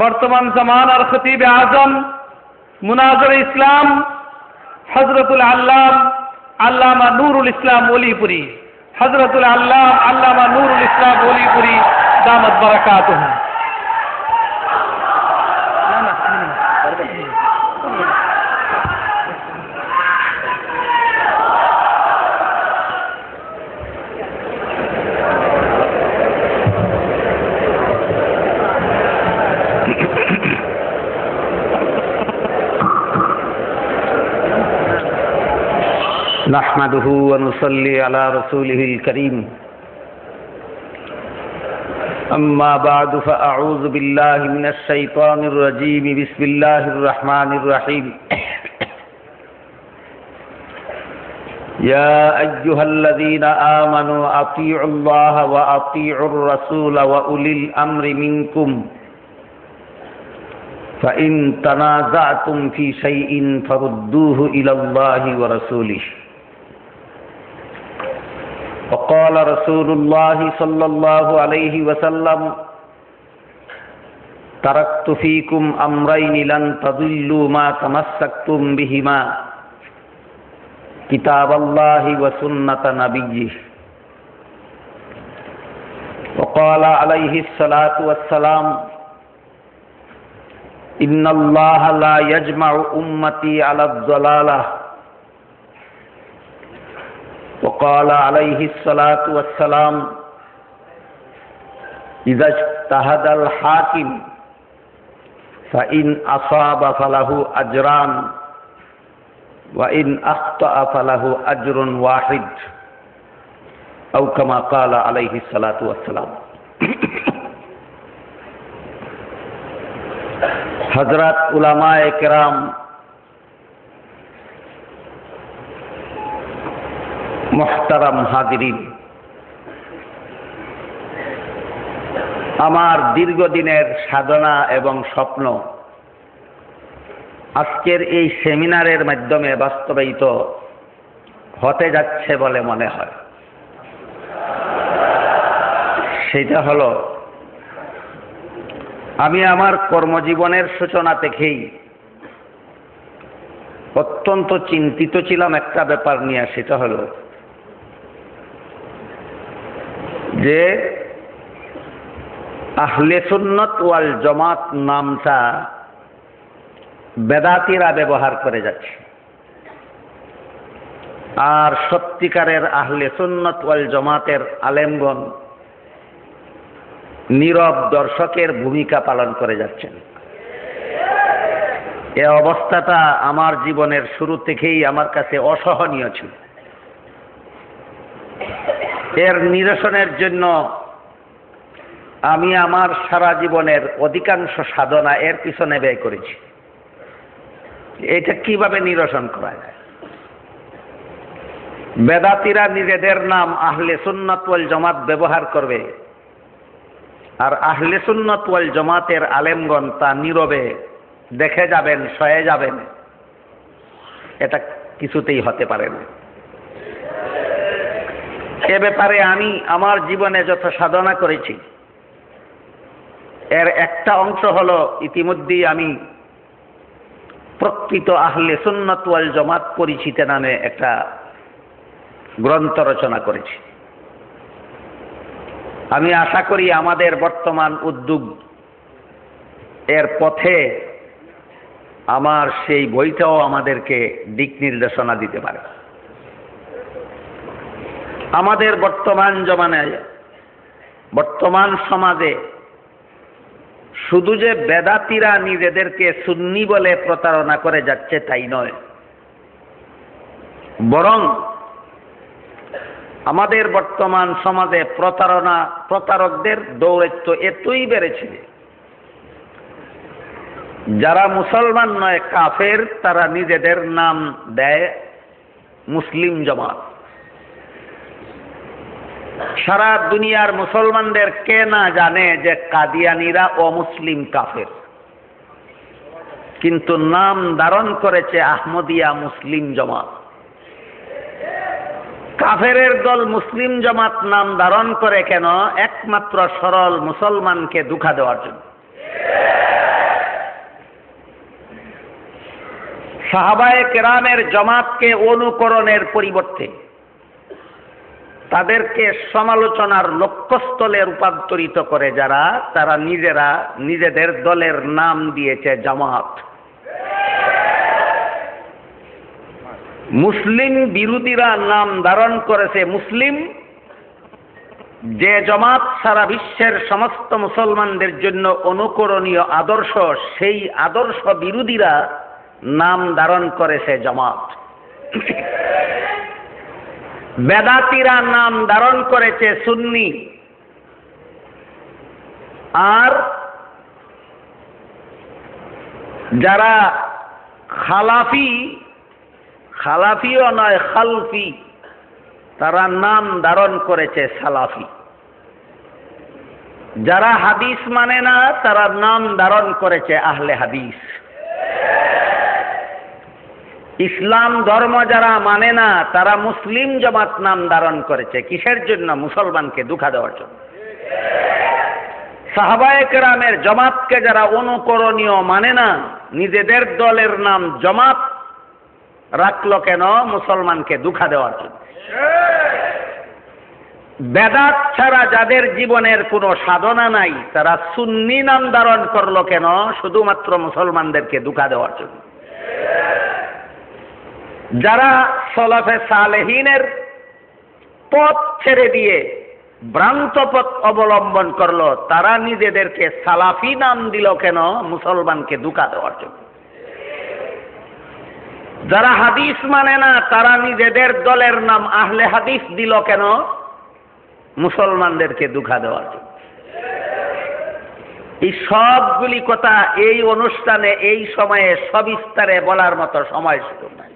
বর্তমান জামানার খতিব আজম মুনাজির ইসলাম হযরতুল আল্লামা নূরুল ইসলাম ওলিপুরি, হযরতুল আল্লামা নূরুল ইসলাম ওলিপুরি দামাত বারাকাতুহু। نحمده ونصلي على رسوله الكريم أما بعد فأعوذ بالله من الشيطان الرجيم بسم الله الرحمن الرحيم يا أيها الذين آمنوا أطيعوا الله وأطيعوا الرسول وأولي الأمر منكم فإن تنازعتم في شيء فردوه إلى الله ورسوله وقال رسول الله صلى الله عليه وسلم تركت فيكم أمرين لن تضلوا ما تمسكتم بهما كتاب الله وسنة نبيه وقال عليه الصلاة والسلام إن الله لا يجمع أمتي على الضلالة وقال عليه الصلاة والسلام إذا اجتهد الحاكم فإن أصاب فله أجران وإن أخطأ فله أجر واحد أو كما قال عليه الصلاة والسلام হযরত উলামায়ে কেরাম, মুহতারাম হাজিরিন, আমার দীর্ঘদিনের সাধনা এবং স্বপ্ন আজকের এই সেমিনারের মাধ্যমে বাস্তবায়িত হতে যাচ্ছে বলে মনে হয়। সেটা হলো, আমি আমার কর্মজীবনের সূচনা থেকেই অত্যন্ত চিন্তিত ছিলাম একটা ব্যাপার নিয়ে। সেটা হলো যে আহলে সুন্নাত ওয়াল জামাত নামটা বেদাতীরা ব্যবহার করে যাচ্ছে, আর সত্যিকারের আহলে সুন্নাত ওয়াল জামাতের আলেমগণ নীরব দর্শকের ভূমিকা পালন করে যাচ্ছেন। এ অবস্থাটা আমার জীবনের শুরু থেকেই আমার কাছে অসহনীয় ছিল। এর নিরসনের জন্য আমি আমার সারা জীবনের অধিকাংশ সাধনা এর পিছনে ব্যয় করেছি। এটা কিভাবে নিরসন করা যায়? বেদাতীরা নিজেদের নাম আহলে সুন্নাত ওয়াল জামাত ব্যবহার করবে, আর আহলে সুন্নাত ওয়াল জামাতের আলেমগণ তা নীরবে দেখে যাবেন, সয়ে যাবেন। এটা কিছুতেই হতে পারে না। এ ব্যাপারে আমি আমার জীবনে যত সাধনা করেছি এর একটা অংশ হলো, ইতিমধ্যেই আমি প্রকৃত আহলে সুন্নাত ওয়াল জামাত পরিচিতি নামে একটা গ্রন্থ রচনা করেছি। আমি আশা করি আমাদের বর্তমান উদ্যোগ এর পথে আমার সেই বইটাও আমাদেরকে দিক নির্দেশনা দিতে পারে। আমাদের বর্তমান জমানায়, বর্তমান সমাজে শুধু যে বেদাতীরা নিজেদেরকে সুন্নি বলে প্রতারণা করে যাচ্ছে তাই নয়, বরং আমাদের বর্তমান সমাজে প্রতারকদের দৌরাত্ম্য এতই বেড়েছে, যারা মুসলমান নয়, কাফের, তারা নিজেদের নাম দেয় মুসলিম জামাত। সারা দুনিয়ার মুসলমানদের কে না জানে যে কাদিয়ানীরা অমুসলিম কাফের, কিন্তু নাম ধারণ করেছে আহমদিয়া মুসলিম জামাত। কাফেরের দল মুসলিম জামাত নাম ধারণ করে কেন? একমাত্র সরল মুসলমানকে ধোঁকা দেওয়ার জন্য। সাহাবায়ে কেরামের জামাতকে অনুকরণের পরিবর্তে তাদেরকে সমালোচনার লক্ষ্যস্থলে রূপান্তরিত করে যারা, তারা নিজেরা নিজেদের দলের নাম দিয়েছে জামাত। মুসলিম বিরোধীরা নাম ধারণ করেছে মুসলিম। যে জামাত সারা বিশ্বের সমস্ত মুসলমানদের জন্য অনুকরণীয় আদর্শ, সেই আদর্শ বিরোধীরা নাম ধারণ করেছে জামাত। বেদাতীরা নাম ধারণ করেছে সুন্নি, আর যারা খালাফিও নয় খালফি, তারা নাম ধারণ করেছে সালাফি। যারা হাদিস মানে না, তারা নাম ধারণ করেছে আহলে হাদিস। ইসলাম ধর্ম যারা মানে না, তারা মুসলিম জামাত নাম ধারণ করেছে। কিসের জন্য? মুসলমানকে ধোঁকা দেওয়ার জন্য। সাহাবায়ে কেরামের জামাতকে যারা অনুকরণীয় মানে না, নিজেদের দলের নাম জামাত রাখলো কেন? মুসলমানকে ধোঁকা দেওয়ার জন্য। বেদাত ছাড়া যাদের জীবনের কোনো সাধনা নাই, তারা সুন্নি নাম ধারণ করলো কেন? শুধুমাত্র মুসলমানদেরকে ধোঁকা দেওয়ার জন্য। যারা সলাফে সালেহিনের পথ ছেড়ে দিয়ে ভ্রান্ত পথ অবলম্বন করলো, তারা নিজেদেরকে সালাফি নাম দিল কেন? মুসলমানকে ধোঁকা দেওয়ার জন্য। যারা হাদিস মানে না, তারা নিজেদের দলের নাম আহলে হাদিস দিল কেন? মুসলমানদেরকে ধোঁকা দেওয়ার জন্য। এই সবগুলি কথা এই অনুষ্ঠানে এই সময়ে সবিস্তারে বলার মতো সময় সুযোগ নাই।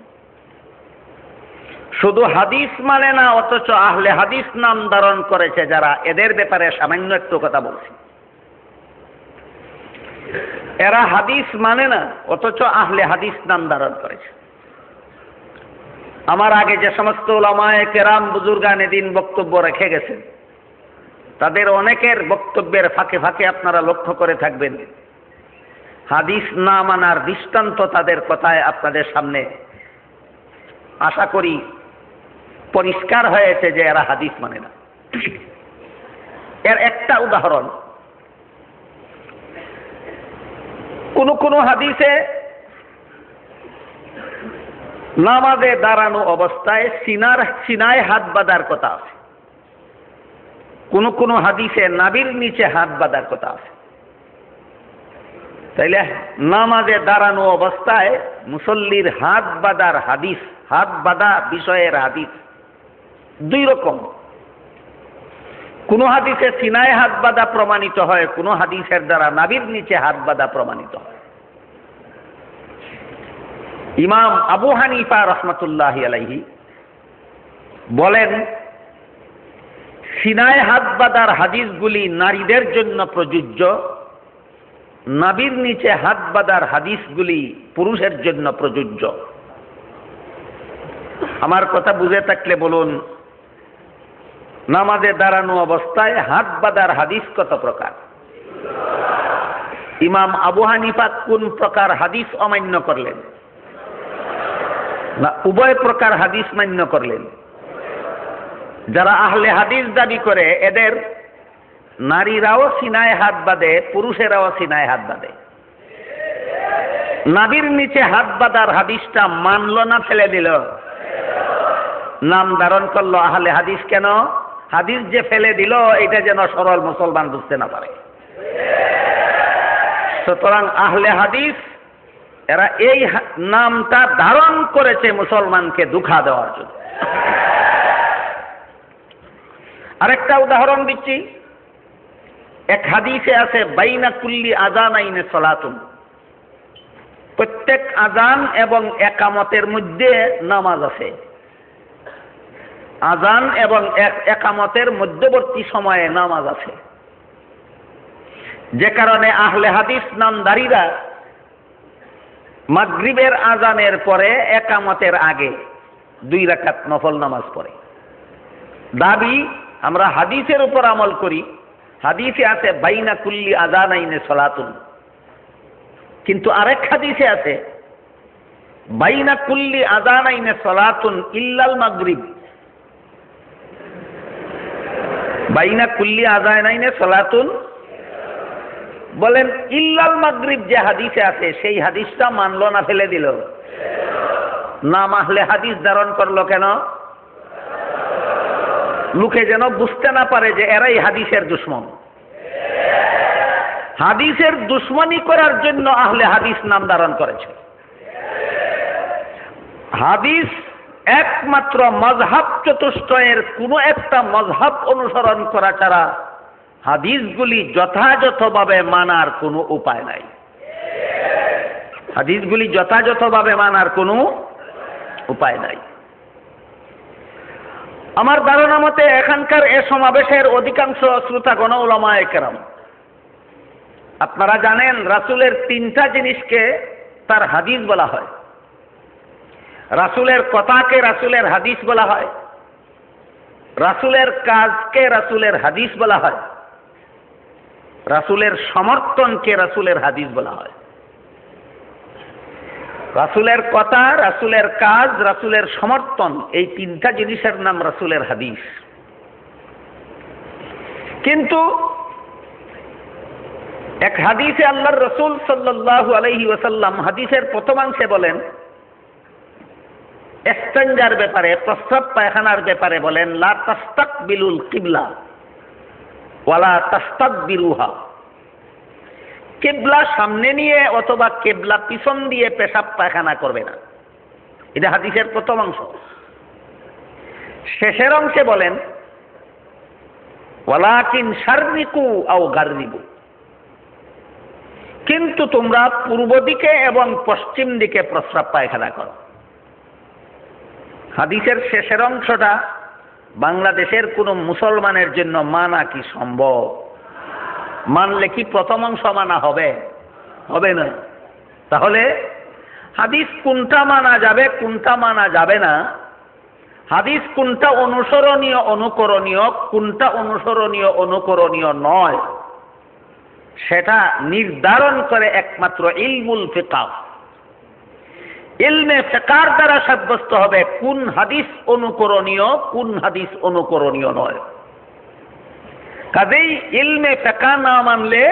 শুধু হাদিস মানে না অথচ আহলে হাদিস নাম ধারণ করেছে যারা, এদের ব্যাপারে সামান্য একটু কথা বলছি। এরা হাদিস মানে না অথচ আহলে হাদিস নাম ধারণ করেছে। আমার আগে যে সমস্ত উলামায়ে কেরাম বুজুর্গানে দিন বক্তব্য রেখে গেছেন, তাদের অনেকের বক্তব্যের ফাঁকে ফাঁকে আপনারা লক্ষ্য করে থাকবেন, হাদিস না মানার দৃষ্টান্ত তাদের কথায় আপনাদের সামনে আশা করি পরিষ্কার হয়েছে যে এরা হাদিস মানে না। এর একটা উদাহরণ, কোন হাদিসে নামাজে দাঁড়ানো অবস্থায় সিনায় হাত বাঁধার কথা আছে, কোন হাদিসে নাভির নিচে হাত বাঁধার কথা আছে। তাইলে নামাজে দাঁড়ানো অবস্থায় মুসল্লির হাত বাঁধার হাদিস, হাত বাঁধা বিষয়ের হাদিস দুই রকম। কোন হাদিসে সিনায় হাত বাঁধা প্রমাণিত হয়, কোন হাদিসের দ্বারা নাভির নিচে হাত বাঁধা প্রমাণিত হয়। ইমাম আবু হানিফা রহমতুল্লাহি আলাইহি বলেন, সিনায় হাত বাঁধার হাদিসগুলি নারীদের জন্য প্রযোজ্য, নাভির নিচে হাত বাঁধার হাদিসগুলি পুরুষের জন্য প্রযোজ্য। আমার কথা বুঝে থাকলে বলুন, নামাজে দাঁড়ানো অবস্থায় হাত বাঁধার হাদিস কত প্রকার? ইমাম আবু হানিফা কোন প্রকার হাদিস অমান্য করলেন? না উভয় প্রকার হাদিস মান্য করলেন। যারা আহলে হাদিস দাবি করে, এদের নারীরাও সিনায় হাত বাঁধে, পুরুষেরাও সিনায় হাত বাঁধে। নাভির নিচে হাত বাঁধার হাদিসটা মানল না ফেলে দিল? নাম ধারণ করলো আহলে হাদিস কেন? হাদিস যে ফেলে দিল, এটা যেন সরল মুসলমান বুঝতে না পারে। সুতরাং আহলে হাদিস এরা এই নামটা ধারণ করেছে মুসলমানকে ধোঁকা দেওয়ার জন্য। আরেকটা উদাহরণ দিচ্ছি। এক হাদিসে আছে, বাইনা কুল্লি আযানাইনে সালাতুন, প্রত্যেক আজান এবং একামতের মধ্যে নামাজ আছে। আজান এবং একামতের মধ্যবর্তী সময়ে নামাজ আছে। যে কারণে আহলে হাদিস নামধারীরা মাগরিবের আজানের পরে একামতের আগে 2 রাকাত নফল নামাজ পড়ে। দাবি আমরা হাদিসের উপর আমল করি, হাদিসে আছে বাইনা কুল্লি আযানাইনে সালাতুন, কিন্তু আরেক হাদিসে আছে বাইনা কুল্লি আযানাইনে সালাতুন ইল্লাল মাগরিব, বাইনা কুল্লি আযানাইনে সালাতুন, বলেন ইল্লাল মাগরিব যে হাদিসে আছে সেই হাদিসটা মানলো না ফেলে দিল? না মানলে হাদিস ধারণ করলো কেন? লোকে যেন বুঝতে না পারে যে এরাই হাদিসের দুশমন। হাদিসের দুশমনি করার জন্য আহলে হাদিস নাম ধারণ করেছে। হাদিস একমাত্র মযহাব চতুষ্টয়ের কোনো একটা মযহাব অনুসরণ করা ছাড়া হাদিসগুলি যথাযথভাবে মানার কোনো উপায় নাই। হাদিসগুলি যথাযথভাবে মানার কোনো উপায় নাই। আমার ধারণা মতে এখানকার এ সমাবেশের অধিকাংশ শ্রোতাগণ উলামায়ে কেরাম, আপনারা জানেন রাসূলের তিনটা জিনিসকে তার হাদিস বলা হয়। রাসূলের কথাকে রাসূলের হাদিস বলা হয়, রাসূলের কাজকে রাসূলের হাদিস বলা হয়, রাসূলের সমর্থনকে রাসূলের হাদিস বলা হয়। রাসূলের কথা, রাসূলের কাজ, রাসূলের সমর্থন, এই তিনটা জিনিসের নাম রাসূলের হাদিস। কিন্তু এক হাদিসে আল্লাহর রাসূল সাল্লাল্লাহু আলাইহি ওয়াসাল্লাম হাদিসের প্রথমাংশে বলেন, ইস্তেনজার ব্যাপারে, প্রস্রাব পায়খানার ব্যাপারে বলেন, লা তাস্তাকবিলুল কিবলা ওয়ালা তাস্তাকবিরুহা, কিবলা সামনে নিয়ে অথবা কিবলা পিছন দিয়ে পেশাব পায়খানা করবে না। এটা হাদিসের প্রথম অংশ। শেষের অংশে বলেন, ওয়ালাকিন শাররিকু আও গাররিবু, কিন্তু তোমরা পূর্ব দিকে এবং পশ্চিম দিকে প্রস্রাব পায়খানা করো। হাদিসের শেষের অংশটা বাংলাদেশের কোনো মুসলমানের জন্য মানা কি সম্ভব? মানলে কি প্রথম অংশ মানা হবে? হবে না। তাহলে হাদিস কোনটা মানা যাবে, কোনটা মানা যাবে না, হাদিস কোনটা অনুসরণীয় অনুকরণীয়, কোনটা অনুসরণীয় অনুকরণীয় নয়, সেটা নির্ধারণ করে একমাত্র ইলমুল ফিকহ। ইলমে ফিকহের দ্বারা সাব্যস্ত হবে কোন হাদিস অনুকরণীয়, কোন হাদিস অনুকরণীয় নয়। কাজেই ইলমে ফিকহ না মানলে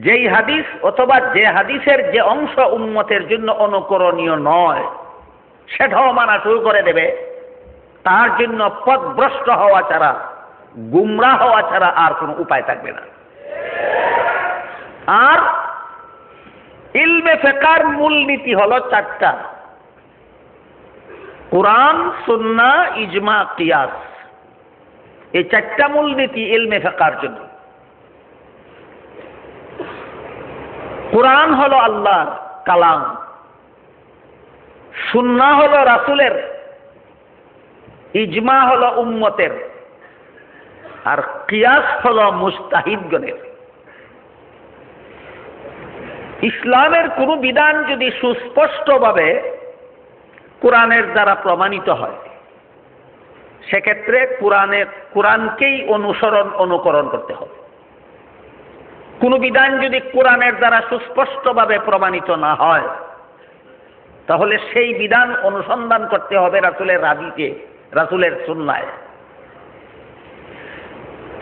যেই হাদিস অথবা যে হাদিসের যে অংশ উম্মতের জন্য অনুকরণীয় নয় সেটাও মানা শুরু করে দেবে, তার জন্য পথভ্রষ্ট হওয়া ছাড়া, গুমরাহ হওয়া ছাড়া আর কোনো উপায় থাকবে না। আর ইলমে ফিকহের মূলনীতি হলো চারটা: কুরআন, সুন্নাহ, ইজমা, কিয়াস। এই চারটা মূলনীতি ইলমে ফিকহের জন্য। কুরআন হলো আল্লাহর কালাম, সুন্নাহ হলো রাসূলের, ইজমা হলো উম্মতের, আর কিয়াস হলো মুজতাহিদগণের। ইসলামের কোনো বিধান যদি সুস্পষ্টভাবে কোরআনের দ্বারা প্রমাণিত হয়, সেক্ষেত্রে কোরআনকেই অনুকরণ করতে হবে। কোনো বিধান যদি কোরআনের দ্বারা সুস্পষ্টভাবে প্রমাণিত না হয়, তাহলে সেই বিধান অনুসন্ধান করতে হবে রাসূলের হাদিসে, রাসূলের সুন্নায়।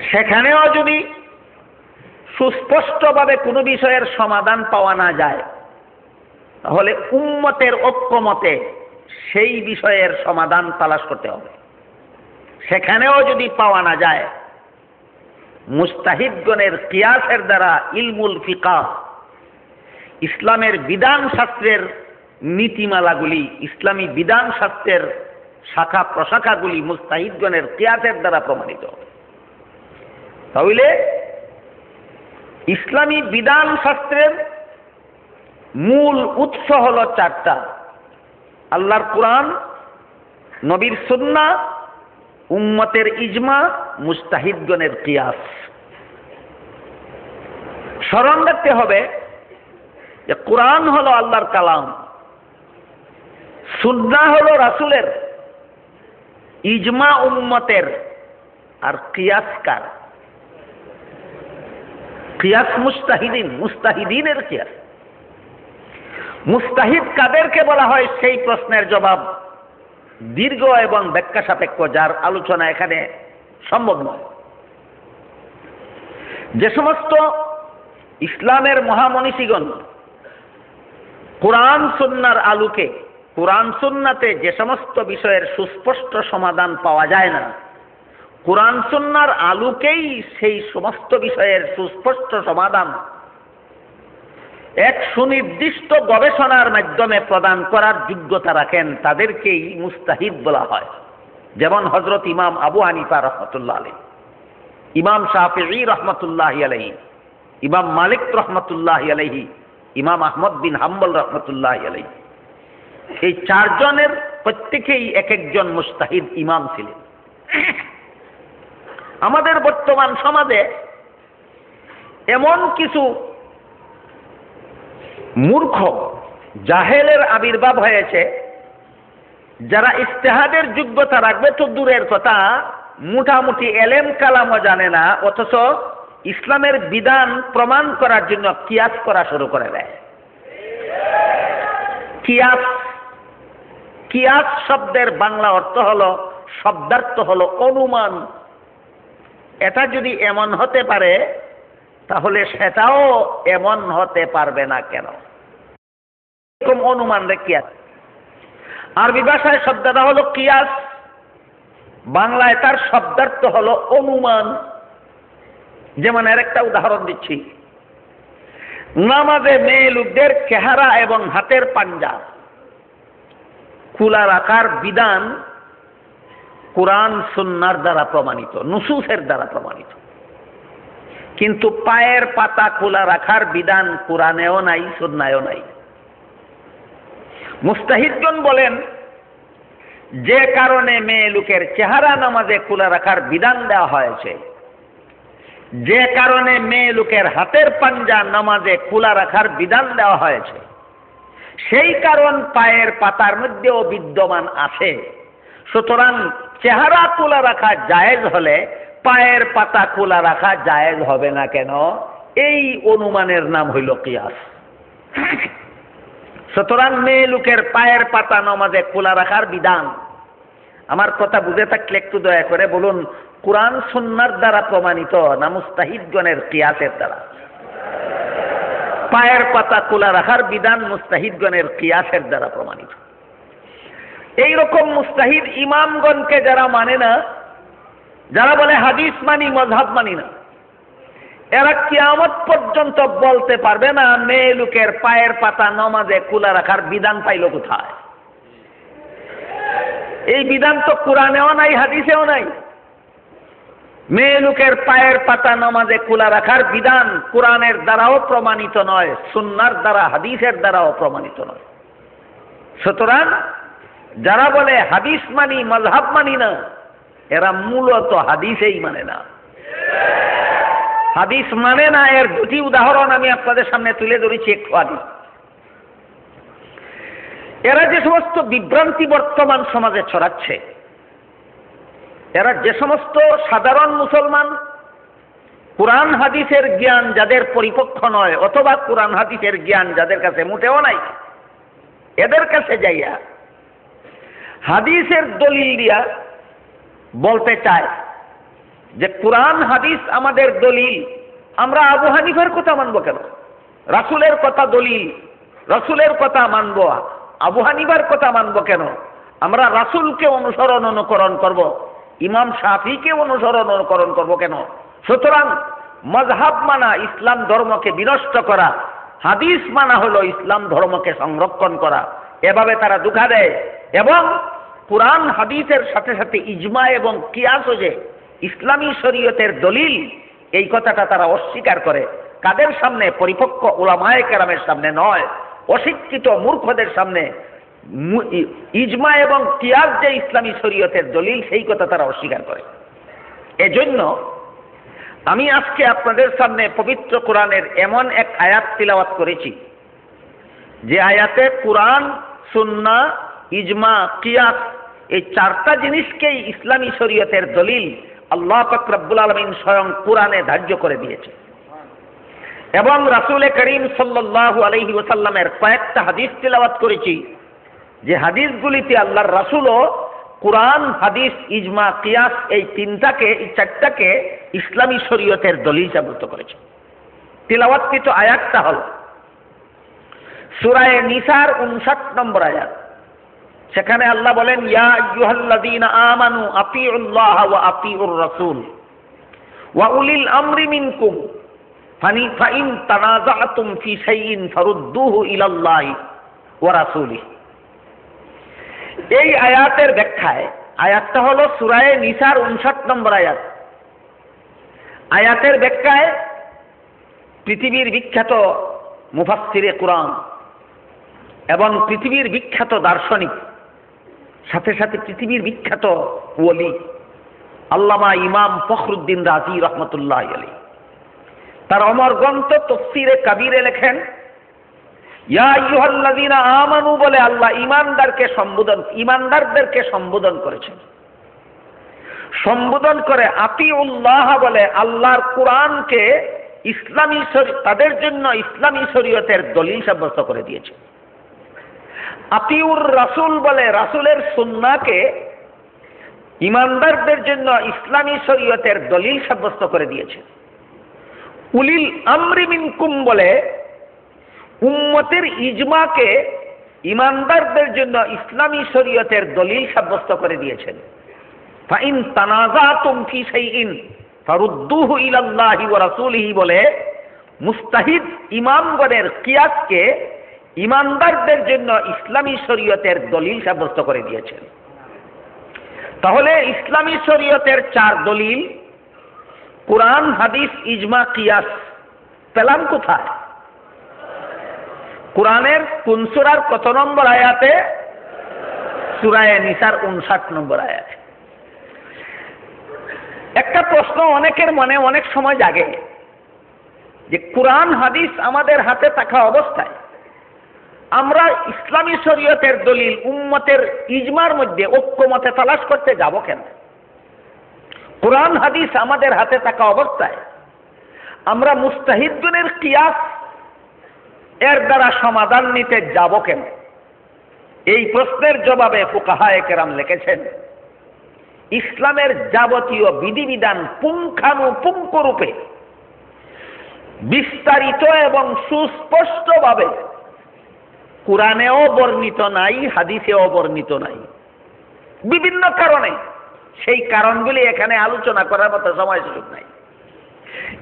সেখানেও যদি সুস্পষ্টভাবে কোনো বিষয়ের সমাধান পাওয়া না যায়, তাহলে উম্মতের ঐক্যমতে সেই বিষয়ের সমাধান তালাশ করতে হবে। সেখানেও যদি পাওয়া না যায়, মুজতাহিদগণের কিয়াসের দ্বারা ইলমুল ফিকহ, ইসলামের বিধান শাস্ত্রের নীতিমালাগুলি, ইসলামী বিধান শাস্ত্রের শাখা প্রশাখাগুলি মুজতাহিদগণের কিয়াসের দ্বারা প্রমাণিত। তাহলে ইসলামী বিধান শাস্ত্রের মূল উৎস হলো চারটা: আল্লাহর কোরআন, নবীর সুন্নাহ, উম্মতের ইজমা, মুজতাহিদগণের কিয়াস। স্মরণ রাখতে হবে যে কোরআন হলো আল্লাহর কালাম, সুন্নাহ হলো রাসূলের, ইজমা উম্মতের আর কিয়াস কার? কিয়াস মুস্তাহিদিনের কিয়াস। মুস্তাহিদ কাদেরকে বলা হয় সেই প্রশ্নের জবাব দীর্ঘ এবং ব্যাখ্যা সাপেক্ষ, যার আলোচনা এখানে সম্ভব নয়। যে সমস্ত ইসলামের মহামনীষীগণ কোরআন সুন্নাহর আলোকে, কোরআন সুন্নাতে যে সমস্ত বিষয়ের সুস্পষ্ট সমাধান পাওয়া যায় না, কোরআন সুন্নাহর আলোকেই সেই সমস্ত বিষয়ের সুস্পষ্ট সমাধান এক সুনির্দিষ্ট গবেষণার মাধ্যমে প্রদান করার যোগ্যতা রাখেন, তাদেরকেই মুস্তাহিদ বলা হয়। যেমন হযরত ইমাম আবু হানিফা রহমতুল্লাহ আলাইহি, ইমাম শাফিঈ রহমতুল্লাহ আলাইহি, ইমাম মালিক রহমতুল্লাহ আলাইহি, ইমাম আহমদ বিন হাম্বল রহমতুল্লাহ আলাইহি, এই চারজনের প্রত্যেকেই এক একজন মুস্তাহিদ ইমাম ছিলেন। আমাদের বর্তমান সমাজে এমন কিছু মূর্খ জাহেলের আবির্ভাব হয়েছে, যারা ইজতিহাদের যোগ্যতা রাখবে তো দূরের কথা, মোটামুটি এলেম কালামও জানে না, অথচ ইসলামের বিধান প্রমাণ করার জন্য কিয়াস করা শুরু করে দেয়। কিয়াস, কিয়াস শব্দের বাংলা অর্থ হলো, শব্দার্থ হলো অনুমান। এটা যদি এমন হতে পারে তাহলে সেটাও এমন হতে পারবে না কেন? এরকম অনুমান রে কিয়াস। আরবি ভাষায় শব্দটা হলো কিয়াস, বাংলায় তার শব্দার্থ হলো অনুমান। যেমন এর একটা উদাহরণ দিচ্ছি, নামাজে মেয়ে লোকদের চেহারা এবং হাতের পাঞ্জা খোলা রাখার বিধান কোরআন সুন্নাহর দ্বারা প্রমাণিত, নুসুসের দ্বারা প্রমাণিত, কিন্তু পায়ের পাতা খোলা রাখার বিধান কোরআনেও নাই, সুন্নায়ও নাই। মুস্তাহিদগণ বলেন, যে কারণে মেয়ে লোকের চেহারা নামাজে খোলা রাখার বিধান দেওয়া হয়েছে, যে কারণে মেয়ে লোকের হাতের পাঞ্জা নামাজে খোলা রাখার বিধান দেওয়া হয়েছে, সেই কারণ পায়ের পাতার মধ্যেও বিদ্যমান আছে। সুতরাং চেহারা খোলা রাখা জায়েজ হলে পায়ের পাতা খোলা রাখা জায়েজ হবে না কেন? এই অনুমানের নাম হইল কিয়াস। সুতরাং মেয়ে লোকের পায়ের পাতা নামাজে খোলা রাখার বিধান, আমার কথা বুঝে থাকলে একটু দয়া করে বলুন, কোরআন সুন্নাহর দ্বারা প্রমাণিত না মুস্তাহিদগণের কিয়াসের দ্বারা? পায়ের পাতা খোলা রাখার বিধান মুস্তাহিদগণের কিয়াসের দ্বারা প্রমাণিত। এইরকম মুস্তাহিদ ইমামগণকে যারা মানে না, যারা বলে হাদিস মানি মযহাব মানি না, এরা কিয়ামত পর্যন্ত বলতে পারবে না মেয়ে লোকের পায়ের পাতা নামাজে খোলা রাখার বিধান পাইল কোথায়। এই বিধান তো কোরআনেও নাই, হাদিসেও নাই। মেয়ে লোকের পায়ের পাতা নামাজে খোলা রাখার বিধান কোরআনের দ্বারাও প্রমাণিত নয়, সুন্নাহর দ্বারা, হাদিসের দ্বারাও প্রমাণিত নয়। সুতরাং যারা বলে হাদিস মানি মযহাব মানি না, এরা মূলত হাদিসেই মানে না। হাদিস মানে না এর দুটি উদাহরণ আমি আপনাদের সামনে তুলে ধরেছি একটু আগে। এরা যে সমস্ত বিভ্রান্তি বর্তমান সমাজে ছড়াচ্ছে, এরা যে সমস্ত সাধারণ মুসলমান কোরআন হাদিসের জ্ঞান যাদের পরিপক্ক নয়, অথবা কোরআন হাদিসের জ্ঞান যাদের কাছে মোটেও নাই, এদের কাছে যাইয়া হাদিসের দলিল দিয়া বলতে চায় যে কোরআন হাদিস আমাদের দলিল, আমরা আবু হানিফার কথা মানব কেন? রাসূলের কথা দলিল, রাসূলের কথা মানব, আবু হানিফার কথা মানব কেন? আমরা রাসূলকে অনুকরণ করব, ইমাম শাফিকে অনুকরণ করব কেন? সুতরাং মযহাব মানা ইসলাম ধর্মকে বিনষ্ট করা, হাদিস মানা হলো ইসলাম ধর্মকে সংরক্ষণ করা। এভাবে তারা ধোঁকা দেয় এবং কোরআন হাদিসের সাথে সাথে ইজমা এবং কিয়াসও যে ইসলামী শরীয়তের দলিল, এই কথাটা তারা অস্বীকার করে। কাদের সামনে? পরিপক্ক উলামায়ে কেরামের সামনে নয়, অশিক্ষিত মূর্খদের সামনে ইজমা এবং কিয়াস যে ইসলামী শরীয়তের দলিল, সেই কথা তারা অস্বীকার করে। এজন্য আমি আজকে আপনাদের সামনে পবিত্র কোরআনের এমন এক আয়াত তিলাওয়াত করেছি, যে আয়াতে কোরআন, সুন্নাহ, ইজমা, কিয়াস এই চারটা জিনিসকেই ইসলামী শরীয়তের দলিল আল্লাহ পাক রব্বুল আলামিন স্বয়ং কোরআনে ধার্য করে দিয়েছে। এবং রাসূল করিম সাল্লাল্লাহু আলাইহি ওয়াসাল্লামের কয়েকটা হাদিস তেলাওয়াত করেছি, যে হাদিসগুলিতে আল্লাহর রাসূলও কোরআন, হাদিস, ইজমা, কিয়াস এই চারটাকে ইসলামী শরীয়তের দলিল সাব্যস্ত করেছে। তিলাওয়াতকৃত আয়াতটা হল সূরা নিসার 59 নম্বর আয়াত। সেখানে আল্লাহ বলেন, ইয়া আইয়ুহাল্লাযীনা আমানু আতিউল্লাহ ওয়া আতিউর রাসূল ওয়া উলিল আমরি মিনকুম ফাইন তানাযাআতুম ফি শাইইন ফারুদ্দুহু ইলাল্লাহি ওয়া রাসূলিহি। এই আয়াতের ব্যাখ্যায়, আয়াতটা হলো সূরা নিসার 59 নম্বর আয়াত। আয়াতের ব্যাখ্যায় পৃথিবীর বিখ্যাত মুফাসসিরে কুরআন এবং পৃথিবীর বিখ্যাত দার্শনিক, সাথে সাথে পৃথিবীর বিখ্যাত ওলি আল্লামা ইমাম ফখরুদ্দিন রাজি রহমতুল্লাহ আলাইহি তার অমর গ্রন্থ তাফসীরে কাবীরে লেখেন, ইয়া আইয়ুহাল্লাযীনা আমানু বলে আল্লাহ ইমানদারদেরকে সম্বোধন করেছেন। সম্বোধন করে আতিউল্লাহ বলে আল্লাহর কোরআনকে তাদের জন্য ইসলামী শরীয়তের দলিল সাব্যস্ত করে দিয়েছে। আতিউর রাসূল বলে রাসূলের সুন্নাহকে ইমানদারদের জন্য ইসলামী শরীয়তের দলিল সাব্যস্ত করে দিয়েছে। উলিল আমরি মিনকুম বলে উম্মতের ইজমাকে ইমানদারদের জন্য ইসলামী শরীয়তের দলিল সাব্যস্ত করে দিয়েছেন। ফাইন তানাযাতুম ফি শাইইন ফারুদ্দুহু ইলাল্লাহি ওয়া রাসূলিহি বলে মুস্তাহিদ ইমামগণের কিয়াসকে ইমানদারদের জন্য ইসলামী শরীয়তের দলিল সাব্যস্ত করে দিয়েছেন। তাহলে ইসলামী শরীয়তের চার দলিল কোরআন, হাদিস, ইজমা, কিয়াস পেলাম কোথায়? কোরআনের কোন সূরার কত নম্বর আয়াতে? সূরা নিসার 59 নম্বর আয়াতে। একটা প্রশ্ন অনেকের মনে অনেক সময় জাগে যে কোরআন হাদিস আমাদের হাতে থাকা অবস্থায় আমরা ইসলামী শরীয়তের দলিল উম্মতের ইজমার মধ্যে ঐক্যমতে তালাশ করতে যাব কেন? কোরআন হাদিস আমাদের হাতে থাকা অবস্থায় আমরা মুস্তাহিদগণের কিয়াস এর দ্বারা সমাধান নিতে যাব কেন? এই প্রশ্নের জবাবে ফুকাহায়ে কেরাম লিখেছেন, ইসলামের যাবতীয় বিধিবিধান পুঙ্খানুপুঙ্খরূপে বিস্তারিত এবং সুস্পষ্টভাবে কোরআনেও বর্ণিত নাই, হাদিসেও বর্ণিত নাই। বিভিন্ন কারণে, সেই কারণগুলি এখানে আলোচনা করার মতো সময় সুযোগ নাই।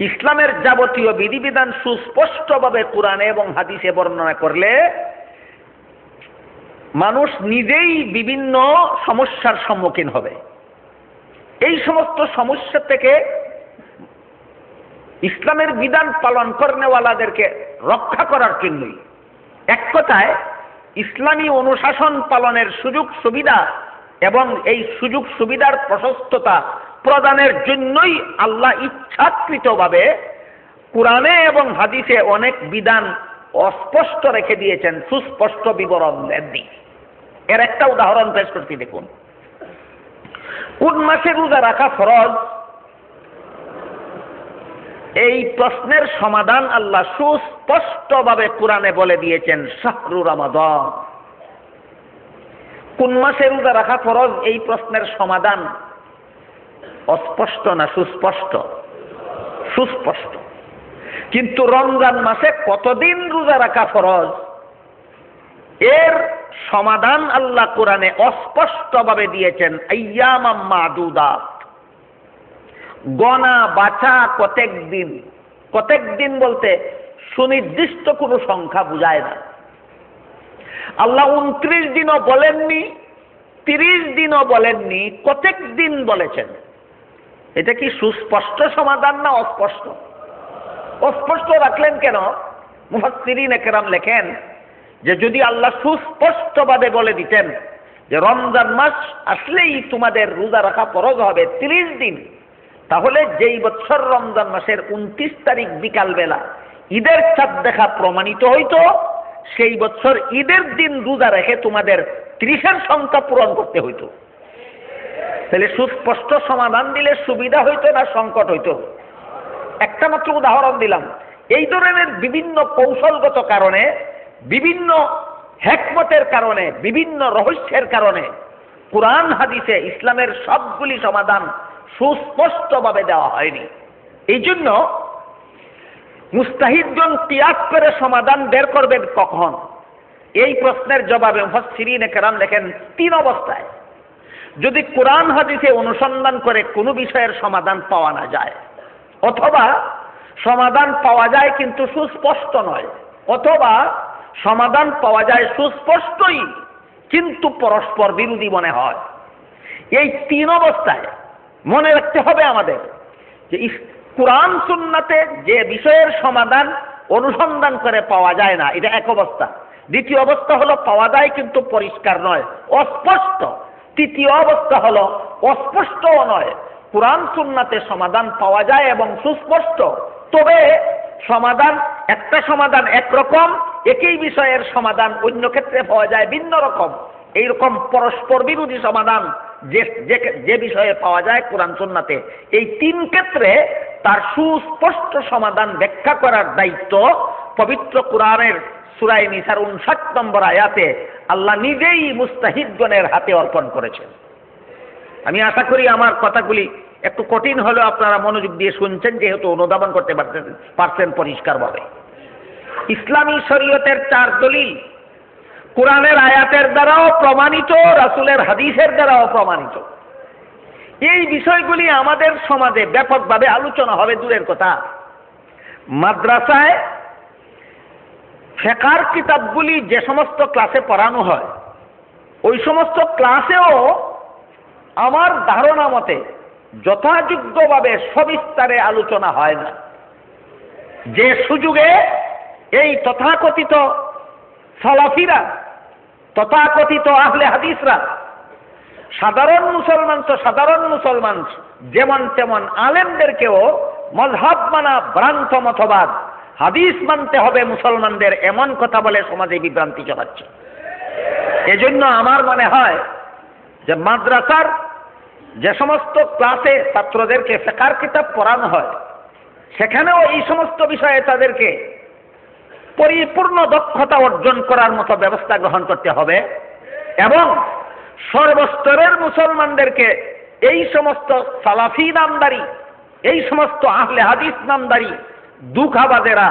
ইসলামের যাবতীয় বিধিবিধান সুস্পষ্টভাবে কোরআনে এবং হাদিসে বর্ণনা করলে মানুষ নিজেই বিভিন্ন সমস্যার সম্মুখীন হবে। এই সমস্ত সমস্যা থেকে ইসলামের বিধান পালন করেওয়ালাদেরকে রক্ষা করার জন্যই, এক কথায় ইসলামী অনুশাসন পালনের সুযোগ সুবিধা এবং এই সুযোগ সুবিধার প্রশস্ততা প্রদানের জন্যই আল্লাহ ইচ্ছাকৃতভাবে কোরআনে এবং হাদিসে অনেক বিধান অস্পষ্ট রেখে দিয়েছেন, সুস্পষ্ট বিবরণ দেননি। এর একটা উদাহরণ পেশ করছি, দেখুন। কোন মাসে রোজা রাখা ফরজ, এই প্রশ্নের সমাধান আল্লাহ সুস্পষ্টভাবে কোরআনে বলে দিয়েছেন, শাহরু রমাদান। কোন মাসে রোজা রাখা ফরজ, এই প্রশ্নের সমাধান অস্পষ্ট না সুস্পষ্ট? সুস্পষ্ট। কিন্তু রমজান মাসে কতদিন রোজা রাখা ফরজ, এর সমাধান আল্লাহ কোরআনে অস্পষ্টভাবে দিয়েছেন, আইয়ামাম মাদুদাত, গনা বাছা কতক দিন। কতক দিন বলতে সুনির্দিষ্ট কোনো সংখ্যা বুঝায় না। আল্লাহ 29 দিনও বলেননি, 30 দিনও বলেননি, কতক দিন বলেছেন। এটা কি সুস্পষ্ট সমাধান না অস্পষ্ট? অস্পষ্ট রাখলেন কেন? মুফাসসিরিনে কেরাম লেখেন যে যদি আল্লাহ সুস্পষ্টভাবে বলে দিতেন যে রমজান মাস আসলেই তোমাদের রোজা রাখা ফরজ হবে 30 দিন, তাহলে যেই বছর রমজান মাসের 29 তারিখ বিকালবেলা ঈদের চাঁদ দেখা প্রমাণিত হইতো, সেই বছর ঈদের দিন রোজা রেখে তোমাদের 30-এর সংখ্যা পূরণ করতে হইতো। তাহলে সুস্পষ্ট সমাধান দিলে সুবিধা হইতো না সংকট হইতো? একটা মাত্র উদাহরণ দিলাম। এই ধরনের বিভিন্ন কৌশলগত কারণে, বিভিন্ন হিকমতের কারণে, বিভিন্ন রহস্যের কারণে কুরআন হাদিসে ইসলামের সবগুলি সমাধান সুস্পষ্টভাবে দেওয়া হয়নি। এই জন্য মুস্তাহিদগণ কিয়াস করে সমাধান বের করবেন কখন? এই প্রশ্নের জবাবে মুফাসসিরিনে কেরাম লেখেন 3 অবস্থায়। যদি কুরআন হাদিসে অনুসন্ধান করে কোনো বিষয়ের সমাধান পাওয়া না যায়, অথবা সমাধান পাওয়া যায় কিন্তু সুস্পষ্ট নয়, অথবা সমাধান পাওয়া যায় সুস্পষ্টই কিন্তু পরস্পর বিরোধী মনে হয়। এই 3 অবস্থায় মনে রাখতে হবে আমাদের যে কুরআন সুন্নাতে যে বিষয়ের সমাধান অনুসন্ধান করে পাওয়া যায় না, এটা এক অবস্থা। দ্বিতীয় অবস্থা হলো পাওয়া যায় কিন্তু পরিষ্কার নয়, অস্পষ্ট। তৃতীয় অবস্থা হলো অস্পষ্টও নয়, কুরআন সুন্নাতে সমাধান পাওয়া যায় এবং সুস্পষ্ট, তবে সমাধান একটা সমাধান একরকম, একই বিষয়ের সমাধান অন্য ক্ষেত্রে পাওয়া যায় ভিন্ন রকম। এইরকম পরস্পর বিরোধী সমাধান যে বিষয়ে পাওয়া যায় কুরআন সুন্নাতে, এই 3 ক্ষেত্রে তার সুস্পষ্ট সমাধান ব্যাখ্যা করার দায়িত্ব পবিত্র কুরআনের সূরা নিসার 59 নম্বর আয়াতে আল্লাহ নিজেই মুস্তাহিদগণের হাতে অর্পণ করেছেন। আমি আশা করি আমার কথাগুলি একটু কঠিন হলেও আপনারা মনোযোগ দিয়ে শুনছেন, যেহেতু অনুধাবন করতে পারছেন পরিষ্কারভাবে। ইসলামী শরীয়তের 4 দলিল কুরআনের আয়াতের দ্বারাও প্রমাণিত, রাসূলের হাদিসের দ্বারাও প্রমাণিত। এই বিষয়গুলি আমাদের সমাজে ব্যাপকভাবে আলোচনা হবে দূরের কথা। মাদ্রাসায় ফিকহের কিতাবগুলি যে সমস্ত ক্লাসে পড়ানো হয়, ওই সমস্ত ক্লাসেও আমার ধারণা মতে যথাযোগ্যভাবে সবিস্তারে আলোচনা হয় না। যে সুযোগে এই তথাকথিত সালাফিরা, তথাকথিত আহলে হাদিসরা, সাধারণ মুসলমান তো সাধারণ মুসলমান, যেমন তেমন আলেমদেরকেও মযহাব মানা ভ্রান্ত মতবাদ, হাদিস মানতে হবে মুসলমানদের, এমন কথা বলে সমাজে বিভ্রান্তি ছড়াচ্ছে। এজন্য আমার মনে হয় যে মাদ্রাসার যে সমস্ত ক্লাসে ছাত্রদেরকে ফিকহের কিতাব পড়ানো হয়, সেখানেও এই সমস্ত বিষয়ে তাদেরকে পরিপূর্ণ দক্ষতা অর্জন করার মতো ব্যবস্থা গ্রহণ করতে হবে এবং সর্বস্তরের মুসলমানদেরকে এই সমস্ত সালাফি নামদারি, এই সমস্ত আহলে হাদিস নামদারি দুঃখাবাদেরা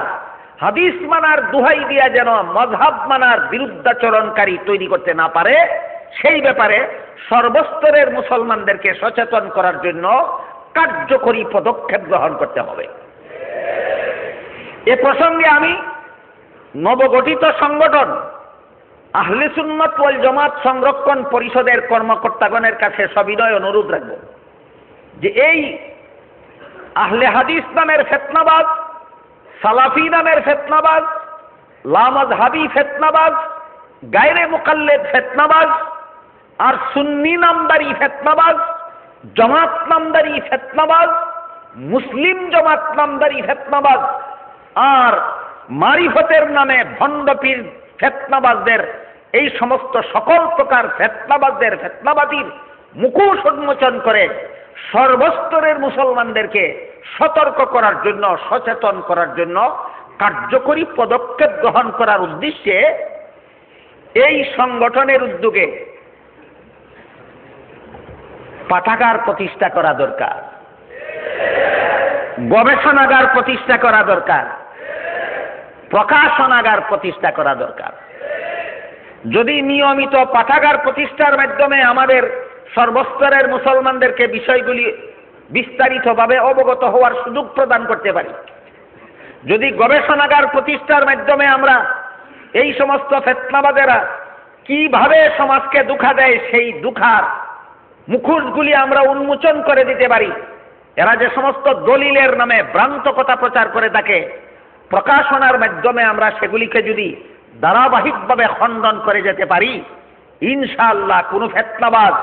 হাদিস মানার দুহাই দিয়া যেন মযহাব মানার বিরুদ্ধাচরণকারী তৈরি করতে না পারে, সেই ব্যাপারে সর্বস্তরের মুসলমানদেরকে সচেতন করার জন্য কার্যকরী পদক্ষেপ গ্রহণ করতে হবে। এ প্রসঙ্গে আমি নবগঠিত সংগঠন আহলে সুন্নাত ওয়াল জামাত সংরক্ষণ পরিষদের কর্মকর্তাগণের কাছে সবিনয় অনুরোধ রাখব যে এই আহলে হাদিস নামের ফিতনাবাজ, সালাফি নামের ফিতনাবাজ, লামাযহাবি ফিতনাবাজ, গায়রে মুকাল্লিদ ফিতনাবাজ, আর সুন্নি নামদারি ফিতনাবাজ, জামাত নামদারি ফিতনাবাজ, মুসলিম জামাত নামদারি ফিতনাবাজ, আর মারিফতের নামে ভণ্ড পীর ফিতনাবাজদের, এই সমস্ত সকল প্রকার ফিতনাবাজদের, ফিতনাবাদীর মুখোশ উন্মোচন করে সর্বস্তরের মুসলমানদেরকে সতর্ক করার জন্য, সচেতন করার জন্য কার্যকরী পদক্ষেপ গ্রহণ করার উদ্দেশ্যে এই সংগঠনের উদ্যোগে পাঠাগার প্রতিষ্ঠা করা দরকার, গবেষণাগার প্রতিষ্ঠা করা দরকার, প্রকাশনাগার প্রতিষ্ঠা করা দরকার। যদি নিয়মিত পাঠাগার প্রতিষ্ঠার মাধ্যমে আমাদের সর্বস্তরের মুসলমানদেরকে বিষয়গুলি বিস্তারিতভাবে অবগত হওয়ার সুযোগ প্রদান করতে পারি, যদি গবেষণাগার প্রতিষ্ঠার মাধ্যমে আমরা এই সমস্ত ফিতনাবাদেরা কিভাবে সমাজকে ধোঁকা দেয় সেই ধোঁকার মুখোশগুলি আমরা উন্মোচন করে দিতে পারি, এরা যে সমস্ত দলিলের নামে ভ্রান্ত কথা প্রচার করে থাকে, প্রকাশনার মাধ্যমে আমরা সেগুলিকে যদি ধারাবাহিকভাবে খণ্ডন করে যেতে পারি, ইনশাআল্লাহ কোনো ফিতনাবাজ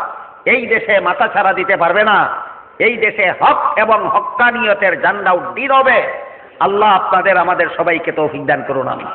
এই দেশে মাথাছাড়া দিতে পারবে না। এই দেশে হক এবং হক্কানিয়তের ঝান্ডা উড্ডীন হবে। আল্লাহ আপনাদের আমাদের সবাইকে তৌফিক দান করুন। আল্লাহ